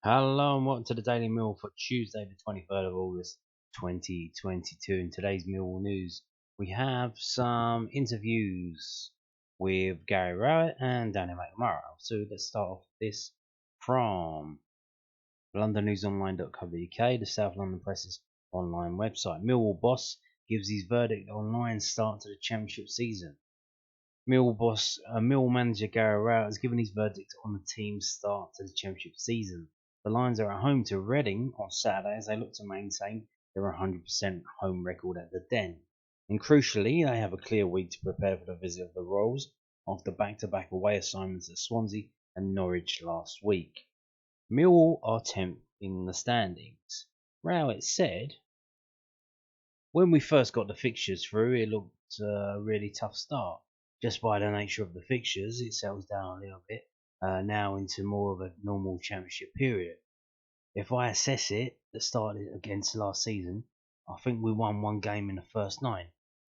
Hello and welcome to the Daily Mill for Tuesday the 23rd of August 2022. In today's Millwall news we have some interviews with Gary Rowett and Danny McNamara. So let's start off this from londonnewsonline.co.uk, the South London Press's online website. Millwall boss gives his verdict on Lions start to the Championship season. Millwall manager Gary Rowett has given his verdict on the team's start to the Championship season. The Lions are at home to Reading on Saturday as they look to maintain their 100% home record at the Den. And crucially, they have a clear week to prepare for the visit of the Royals after back-to-back away assignments at Swansea and Norwich last week. Millwall are 10th in the standings. Rowett said, "When we first got the fixtures through, it looked a really tough start. Just by the nature of the fixtures, it settles down a little bit now into more of a normal championship period. If I assess it, the start against last season, I think we won one game in the first 9.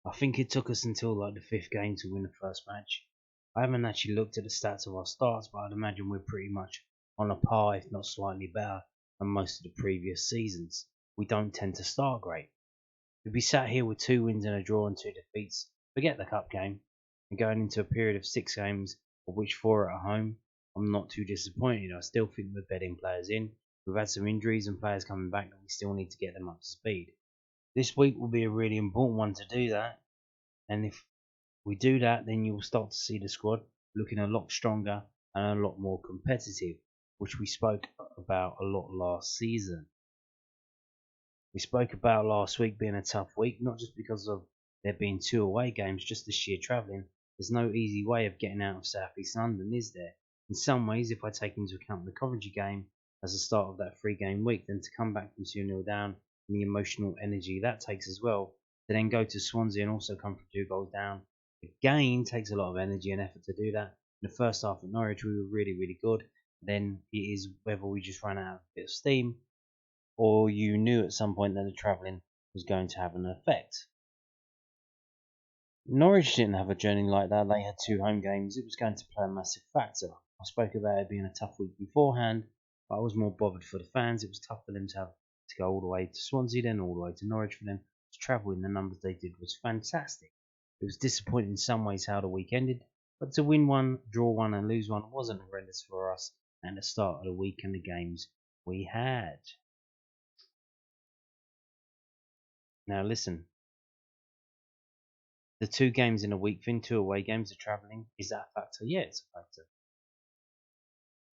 I think it took us until like the 5th game to win the first match. I haven't actually looked at the stats of our starts, but I'd imagine we're pretty much on a par, if not slightly better, than most of the previous seasons. We don't tend to start great. We'd be sat here with 2 wins and a draw and 2 defeats, forget the cup game, and going into a period of 6 games, of which 4 are at home. I'm not too disappointed. I still think we're bedding players in. We've had some injuries and players coming back that we still need to get them up to speed. This week will be a really important one to do that, and if we do that, then you'll start to see the squad looking a lot stronger and a lot more competitive, which we spoke about a lot last season. We spoke about last week being a tough week, not just because of there being 2 away games, just the sheer travelling. There's no easy way of getting out of South East London, is there? In some ways, if I take into account the Coventry game as the start of that 3-game week, then to come back from 2-0 down and the emotional energy that takes as well, to then go to Swansea and also come from 2 goals down, again takes a lot of energy and effort to do that. In the first half at Norwich, we were really, really good. Then it is whether we just ran out of a bit of steam, or you knew at some point that the travelling was going to have an effect. Norwich didn't have a journey like that. They had 2 home games. It was going to play a massive factor. I spoke about it being a tough week beforehand, but I was more bothered for the fans. It was tough for them to have to go all the way to Swansea, then all the way to Norwich. For them to travel in the numbers they did was fantastic. It was disappointing in some ways how the week ended, but to win one, draw one and lose one wasn't horrendous for us at the start of the week and the games we had. Now listen, the 2 games in a week thing, 2 away games, of travelling, is that a factor? Yeah, it's a factor.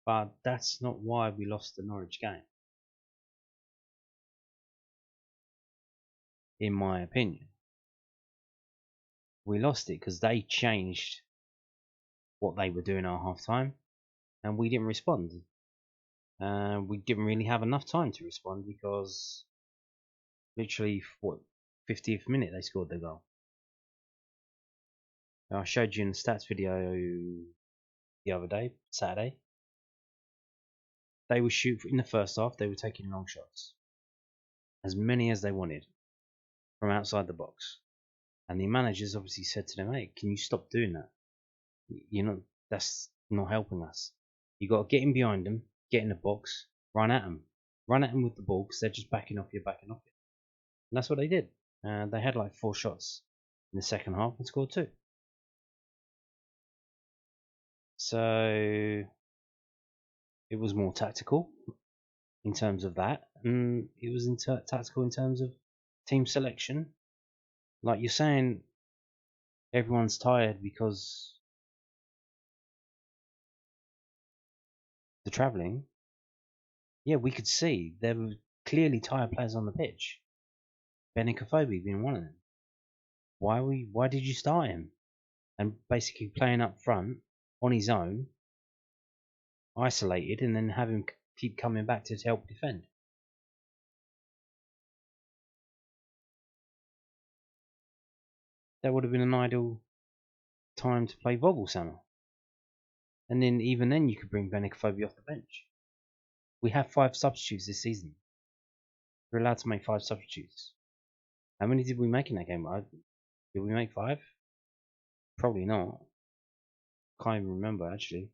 But that's not why we lost the Norwich game, in my opinion. We lost it because they changed what they were doing at half time, and we didn't respond. We didn't really have enough time to respond because literally, 50th minute they scored the goal. I showed you in the stats video the other day, Saturday. They were in the first half, they were taking long shots, as many as they wanted, from outside the box. And the managers obviously said to them, "Hey, can you stop doing that? That's not helping us. You got to get in behind them, get in the box, run at them with the ball because they're just backing off you. And that's what they did. They had like 4 shots in the second half and scored 2. So it was more tactical in terms of that, and it was tactical in terms of team selection. Like you're saying, everyone's tired because the travelling. Yeah, we could see there were clearly tired players on the pitch. Benik Afobes being one of them. Why did you start him? And basically playing up front on his own, isolated, and then have him keep coming back to help defend. That would have been an ideal time to play Vogelshammer. And then even then you could bring Benik Afobes off the bench. We have 5 substitutes this season. We're allowed to make 5 substitutes. How many did we make in that game? Did we make 5? Probably not. Can't even remember actually.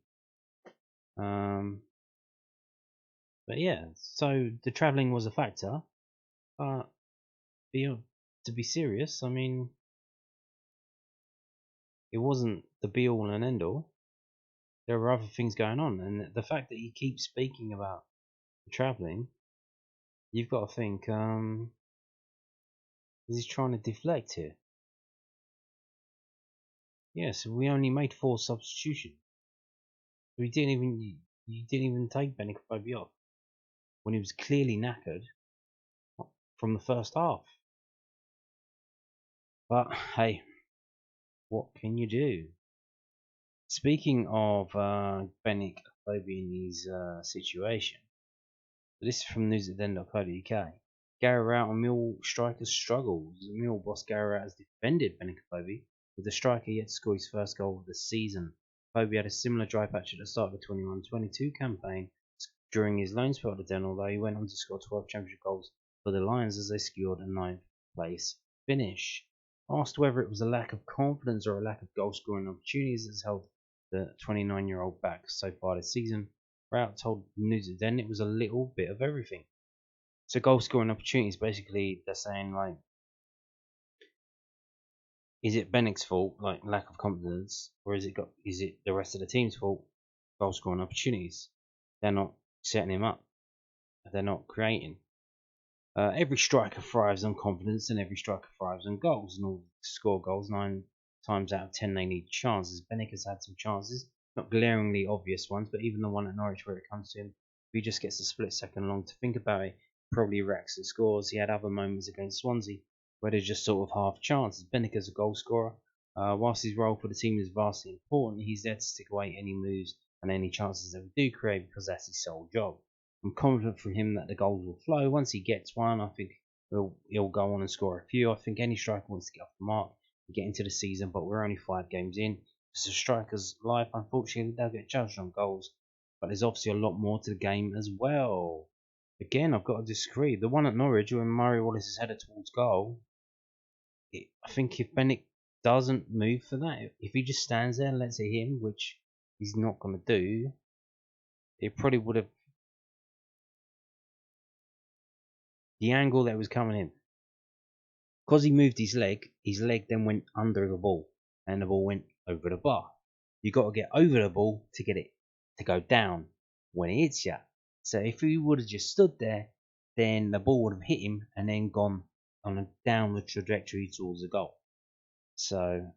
But yeah, so the travelling was a factor. But to be serious, I mean, it wasn't the be all and end all. There were other things going on, and the fact that he keeps speaking about travelling, you've got to think, is he trying to deflect here? Yes, we only made 4 substitutions. We didn't even you didn't even take Benik Afobes off when he was clearly knackered from the first half. But hey, what can you do? Speaking of Benik Afobes in his situation, this is from news@den.co.uk. Gary Rowett and Mill strikers struggles. Mill boss Gary Rowett has defended Benik Afobes, with the striker yet to score his first goal of the season. Afobes had a similar dry patch at the start of the 21-22 campaign during his loan spell at the Den, although he went on to score 12 championship goals for the Lions as they secured a 9th place finish. Asked whether it was a lack of confidence or a lack of goal scoring opportunities that's held the 29-year-old back so far this season, Rowett told News@Den it was a little bit of everything. So goal scoring opportunities, basically they're saying, like, is it Benik's fault, like lack of confidence, or is it the rest of the team's fault, goal scoring opportunities? They're not setting him up. They're not creating. Every striker thrives on confidence, and every striker thrives on goals. In order to score goals, 9 times out of 10 they need chances. Benik has had some chances, not glaringly obvious ones, but even the one at Norwich where it comes to him, if he just gets a split second long to think about it, probably racks and scores. He had other moments against Swansea where there's just sort of half chances. Benik is a goal scorer. Whilst his role for the team is vastly important, he's there to stick away any moves and any chances that we do create because that's his sole job. I'm confident for him that the goals will flow. Once he gets one, I think he'll go on and score a few. I think any striker wants to get off the mark and get into the season, but we're only 5 games in. It's a striker's life. Unfortunately, they'll get judged on goals, but there's obviously a lot more to the game as well. Again, I've got to disagree. The one at Norwich when Murray Wallace is headed towards goal, I think if Benik doesn't move for that, if he just stands there and lets it hit him, which he's not going to do, it probably would have. The angle that was coming in, because he moved his leg then went under the ball, and the ball went over the bar. You got to get over the ball to get it to go down when it hits you. So if he would have just stood there, then the ball would have hit him and then gone on a downward trajectory towards the goal. So,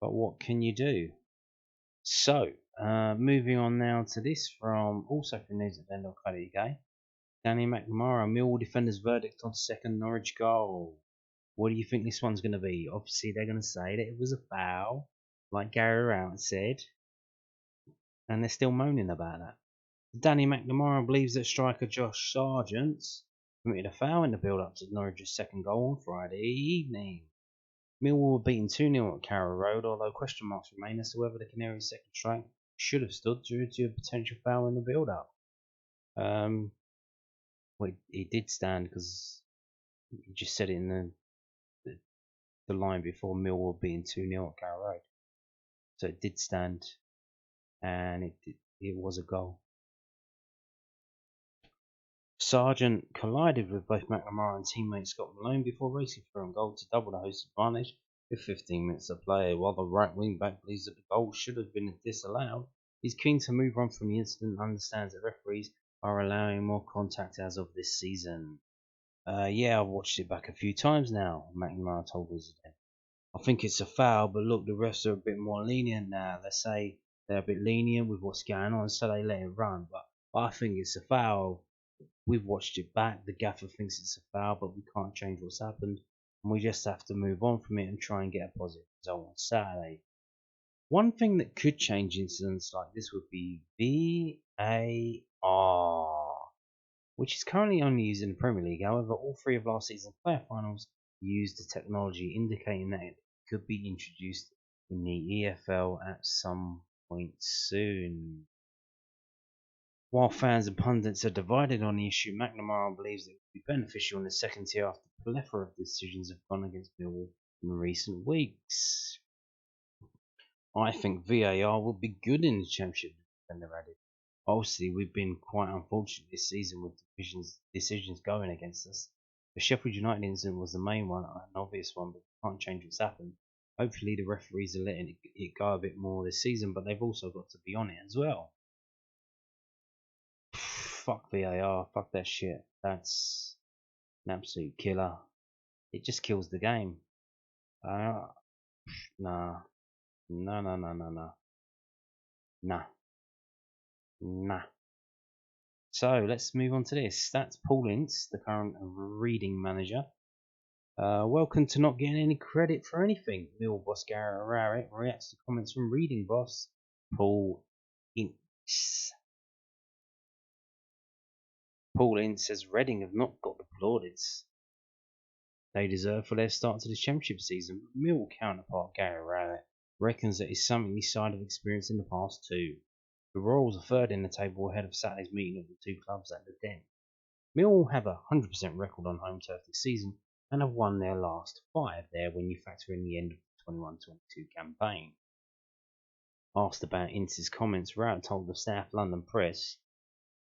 but what can you do? So, moving on now to this from also from news@den.co.uk. Danny McNamara, Millwall defender's verdict on second Norwich goal. What do you think this one's going to be? Obviously, they're going to say that it was a foul, like Gary Rowett said, and they're still moaning about that. Danny McNamara believes that striker Josh Sargent committed a foul in the build-up to Norwich's second goal on Friday evening. Millwall were beaten 2-0 at Carrow Road, although question marks remain as to whether the Canaries' second strike should have stood due to a potential foul in the build-up. Well, it did stand because you just said it in the line before Millwall being 2-0 at Carrow Road. So it did stand, and it was a goal. Sargent collided with both McNamara and teammate Scott Malone before racing through on goal to double the host's advantage with 15 minutes to play. While the right wing back believes that the goal should have been disallowed, he's keen to move on from the incident and understands that referees are allowing more contact as of this season. Yeah, I've watched it back a few times now, McNamara told us. I think it's a foul, but look, the refs are a bit more lenient now. They say they're a bit lenient with what's going on, so they let it run. But I think it's a foul. We've watched it back. The gaffer thinks it's a foul, but we can't change what's happened. And we just have to move on from it and try and get a positive result on Saturday. One thing that could change incidents like this would be VAR, which is currently only used in the Premier League. However, all 3 of last season's player finals used the technology, indicating that it could be introduced in the EFL at some point soon. While fans and pundits are divided on the issue, McNamara believes it would be beneficial in the second tier after a plethora of decisions have gone against Millwall in recent weeks. I think VAR will be good in the Championship, defender added. Obviously, we've been quite unfortunate this season with decisions going against us. The Sheffield United incident was the main one, an obvious one, but can't change what's happened. Hopefully, the referees are letting it go a bit more this season, but they've also got to be on it as well. Fuck VAR, fuck that shit. That's an absolute killer. It just kills the game. Nah, no, no, no, no, no, nah, nah. So let's move on to this. That's Paul Ince, the current reading manager. Welcome to not getting any credit for anything. Millwall boss Gary Rowett reacts to comments from reading boss Paul Ince. Paul Ince says Reading have not got the plaudits they deserve for their start to the championship season, but Millwall counterpart Gary Rowett reckons that it's something this side have experienced in the past too. The Royals are third in the table ahead of Saturday's meeting of the two clubs at the Den. Millwall have a 100% record on home turf this season and have won their last 5 there when you factor in the end of the 21-22 campaign. Asked about Ince's comments, Rowett told the South London Press,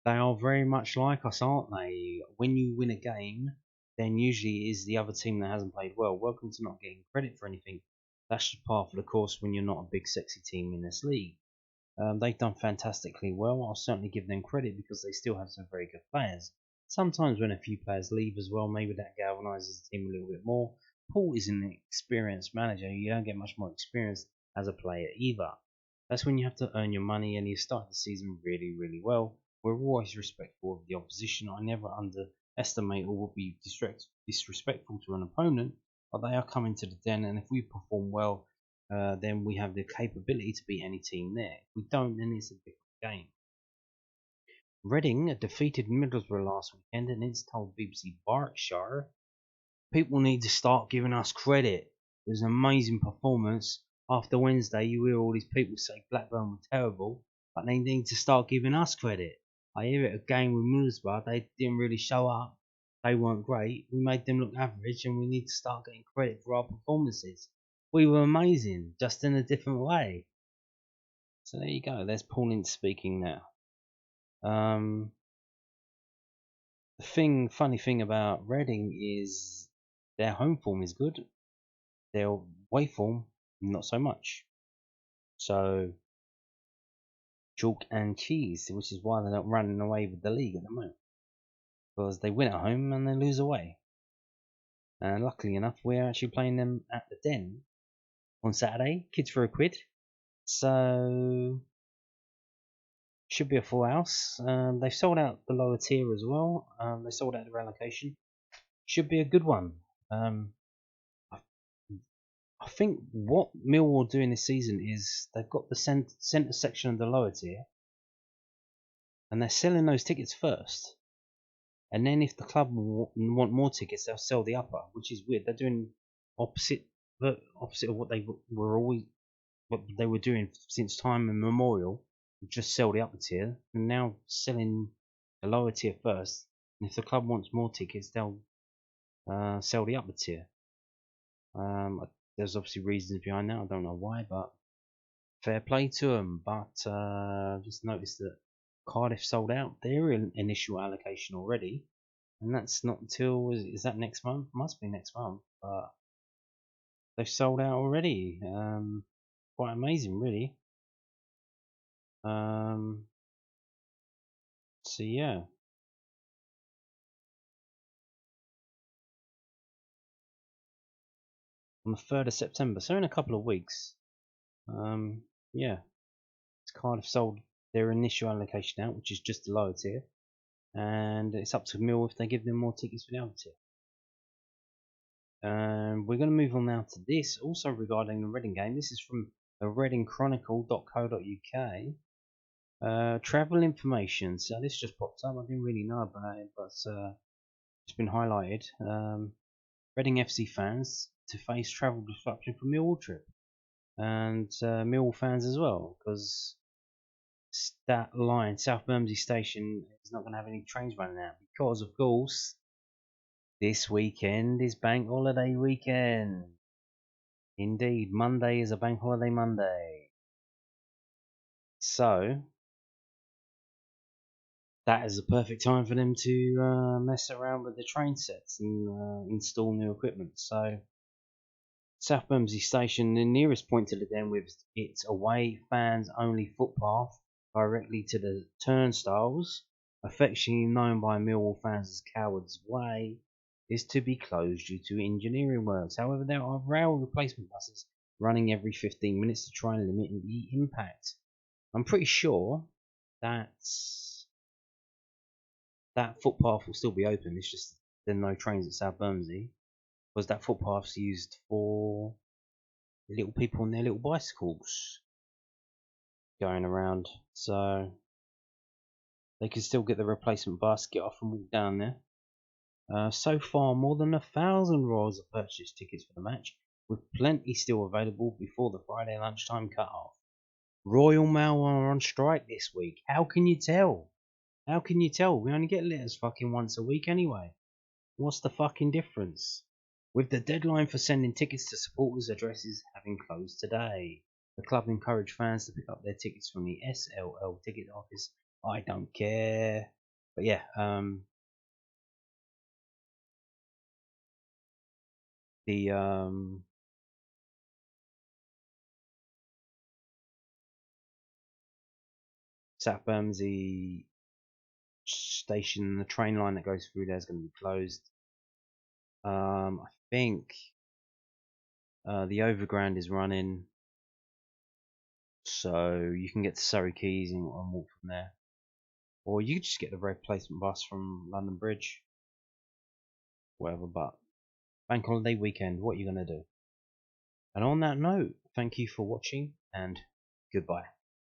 "They are very much like us, aren't they? When you win a game, then usually it is the other team that hasn't played well. Welcome to not getting credit for anything. That's just par for the course when you're not a big sexy team in this league. They've done fantastically well. I'll certainly give them credit because they still have some very good players. Sometimes when a few players leave as well, maybe that galvanises the team a little bit more. Paul is an experienced manager. You don't get much more experience as a player either. That's when you have to earn your money, and you start the season really, really well. We're always respectful of the opposition. I never underestimate or would be disrespectful to an opponent, but they are coming to the Den, and if we perform well, then we have the capability to beat any team there. If we don't, then it's a different game." Reading defeated Middlesbrough last weekend, and it's told BBC Berkshire, "People need to start giving us credit. It was an amazing performance. After Wednesday, you hear all these people say Blackburn were terrible, but they need to start giving us credit. I hear it again with Middlesbrough. They didn't really show up. They weren't great. We made them look average, and we need to start getting credit for our performances. We were amazing, just in a different way." So there you go. There's Paul Ince speaking now. The funny thing about Reading is their home form is good. Their away form, not so much. So chalk and cheese, which is why they're not running away with the league at the moment, because they win at home and they lose away. And luckily enough, we're actually playing them at the Den on Saturday. Kids for £1. So should be a full house. They've sold out the lower tier as well. They sold out the relegation. Should be a good one. I think what Millwall are doing this season is they've got the centre section of the lower tier, and they're selling those tickets first. And then if the club want more tickets, they'll sell the upper, which is weird. They're doing opposite of what they were doing since time immemorial. Just sell the upper tier, and now selling the lower tier first. And if the club wants more tickets, they'll sell the upper tier. There's obviously reasons behind that. I don't know why, but fair play to them. But just noticed that Cardiff sold out their initial allocation already, and that's not until is that next month? Must be next month. But they've sold out already. Quite amazing, really. So yeah. On the 3rd of September, so in a couple of weeks. Yeah, it's Cardiff sold their initial allocation out, which is just the lower tier, and it's up to Mill if they give them more tickets for the upper tier. We're going to move on now to this, also regarding the Reading game. This is from the readingchronicle.co.uk. Travel information. So this just popped up. I didn't really know about it, but it's been highlighted. Reading FC fans to face travel disruption for Millwall trip, and Millwall fans as well, because that line, South Bermondsey station, is not going to have any trains running out because, of course, this weekend is bank holiday weekend. Indeed, Monday is a bank holiday Monday. So that is the perfect time for them to mess around with the train sets and install new equipment. So South Bermondsey Station, the nearest point to the Den with its away fans only footpath directly to the turnstiles, affectionately known by Millwall fans as Coward's Way, is to be closed due to engineering works. However, there are rail replacement buses running every 15 minutes to try and limit the impact. I'm pretty sure that that footpath will still be open. It's just there are no trains at South Bermondsey because that footpath's used for little people on their little bicycles going around. So they can still get the replacement bus, get off and walk down there. So far, more than 1,000 Royals have purchased tickets for the match, with plenty still available before the Friday lunchtime cut-off. Royal Mail are on strike this week. How can you tell? How can you tell? We only get letters fucking once a week anyway. What's the fucking difference? With the deadline for sending tickets to supporters' addresses having closed today, the club encouraged fans to pick up their tickets from the SLL ticket office. I don't care. But yeah, the South Bermondsey station, the train line that goes through there is going to be closed. I think the overground is running, so you can get to Surrey Quays and walk from there. Or you could just get the replacement bus from London Bridge. Whatever, but bank holiday weekend, what are you going to do? And on that note, thank you for watching and goodbye.